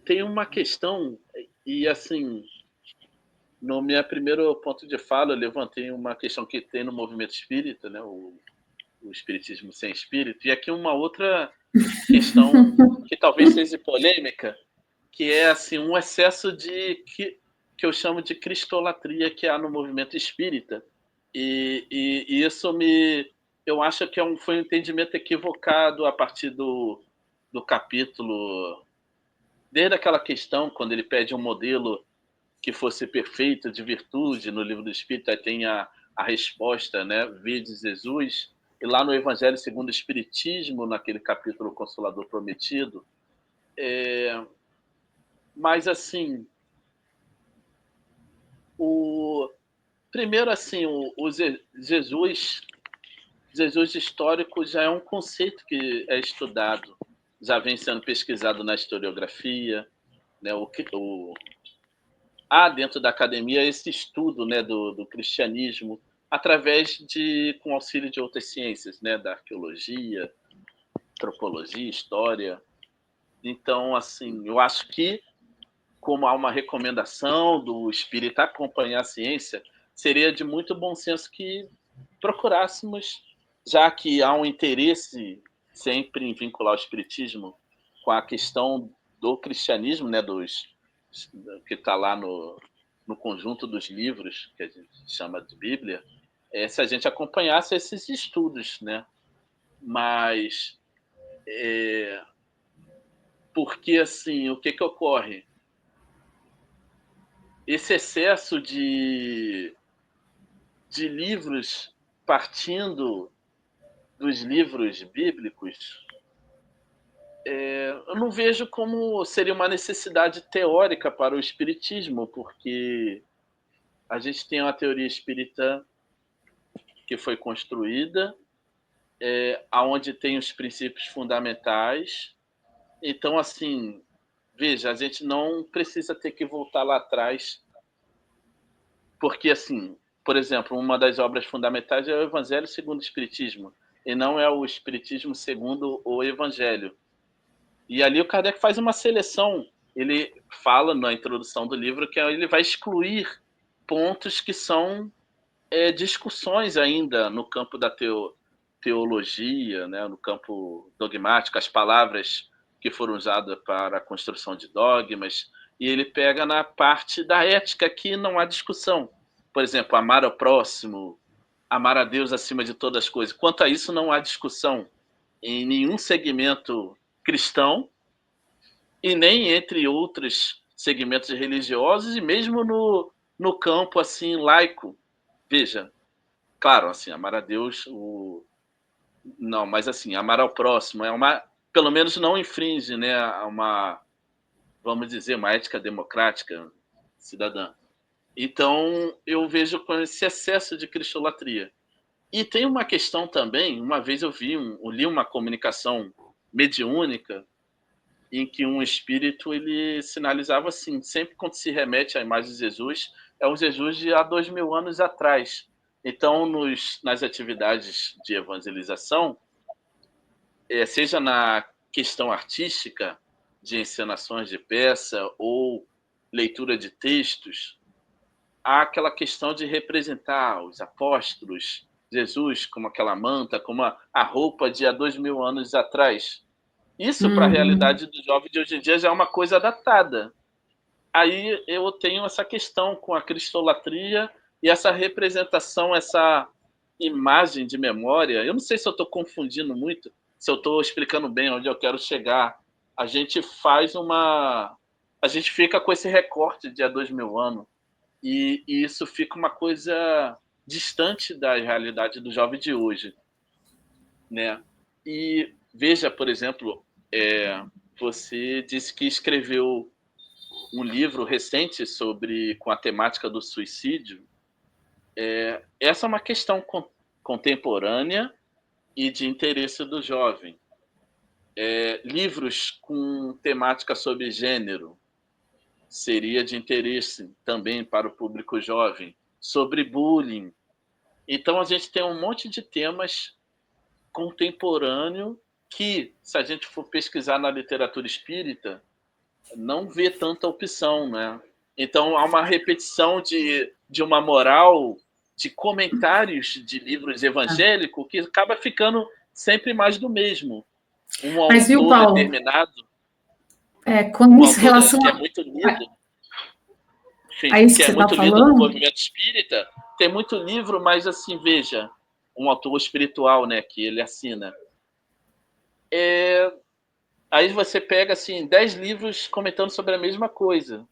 tem uma questão, e assim, no meu primeiro ponto de fala, eu levantei uma questão que tem no movimento espírita, né, o espiritismo sem espírito, e aqui uma outra questão que talvez seja polêmica, que é assim um excesso que eu chamo de cristolatria que há no movimento espírita, e isso me eu acho que foi um entendimento equivocado a partir do capítulo, desde aquela questão quando ele pede um modelo que fosse perfeito de virtude no livro do Espírito, aí tem a resposta, né? Vede Jesus. E lá no Evangelho segundo o Espiritismo, naquele capítulo Consolador Prometido, mas assim, o primeiro assim, Jesus histórico já é um conceito que é estudado, já vem sendo pesquisado na historiografia, né? Há dentro da academia esse estudo, né, do cristianismo através com auxílio de outras ciências, né, da arqueologia, antropologia, história. Então, assim, eu acho que como há uma recomendação do espírita acompanhar a ciência, seria de muito bom senso que procurássemos, já que há um interesse sempre em vincular o espiritismo com a questão do cristianismo, né, que está lá no conjunto dos livros que a gente chama de Bíblia, se a gente acompanhasse esses estudos, né? Mas porque assim, o que ocorre? Esse excesso de livros partindo dos livros bíblicos, eu não vejo como seria uma necessidade teórica para o espiritismo, porque a gente tem uma teoria espírita que foi construída, aonde tem os princípios fundamentais. Então, assim, veja, a gente não precisa ter que voltar lá atrás, porque, assim, por exemplo, uma das obras fundamentais é o Evangelho segundo o Espiritismo, e não é o Espiritismo segundo o Evangelho. E ali o Kardec faz uma seleção. Ele fala na introdução do livro que ele vai excluir pontos que são discussões ainda no campo da teologia, né, no campo dogmático, as palavras que foram usadas para a construção de dogmas, e ele pega na parte da ética que não há discussão. Por exemplo, amar ao próximo, amar a Deus acima de todas as coisas. Quanto a isso, não há discussão em nenhum segmento cristão e nem entre outros segmentos religiosos e mesmo no campo assim laico. Veja, claro, assim, amar a Deus, não, mas assim, amar ao próximo é pelo menos não infringe, né, vamos dizer, uma ética democrática cidadã. Então, eu vejo com esse excesso de cristolatria. E tem uma questão também, uma vez eu li uma comunicação mediúnica em que um espírito ele sinalizava assim, sempre quando se remete à imagem de Jesus, é o Jesus de há 2000 anos atrás. Então, nas atividades de evangelização, seja na questão artística, de encenações de peça ou leitura de textos, há aquela questão de representar os apóstolos, Jesus como aquela manta, como a roupa de há 2000 anos atrás. Isso, para a Uhum. realidade do jovem de hoje em dia, já é uma coisa datada. Aí eu tenho essa questão com a cristolatria e essa representação, essa imagem de memória. Eu não sei se eu estou confundindo muito, se eu estou explicando bem onde eu quero chegar. A gente faz uma. A gente fica com esse recorte de há 2000 anos e isso fica uma coisa distante da realidade do jovem de hoje, né? E veja, por exemplo, você disse que escreveu um livro recente sobre com a temática do suicídio. Essa é uma questão contemporânea e de interesse do jovem. Livros com temática sobre gênero seria de interesse também para o público jovem, sobre bullying. Então a gente tem um monte de temas contemporâneo que, se a gente for pesquisar na literatura espírita, não vê tanta opção, né? Então há uma repetição de uma moral, de comentários de livros evangélicos que acaba ficando sempre mais do mesmo. Um Mas viu, autor Paulo, determinado, quando um isso autor que é relaciona muito lido, a isso que que é você está muito lido no falando, movimento espírita, tem muito livro, mas assim, veja, um autor espiritual, né, que ele assina. Aí você pega assim 10 livros comentando sobre a mesma coisa.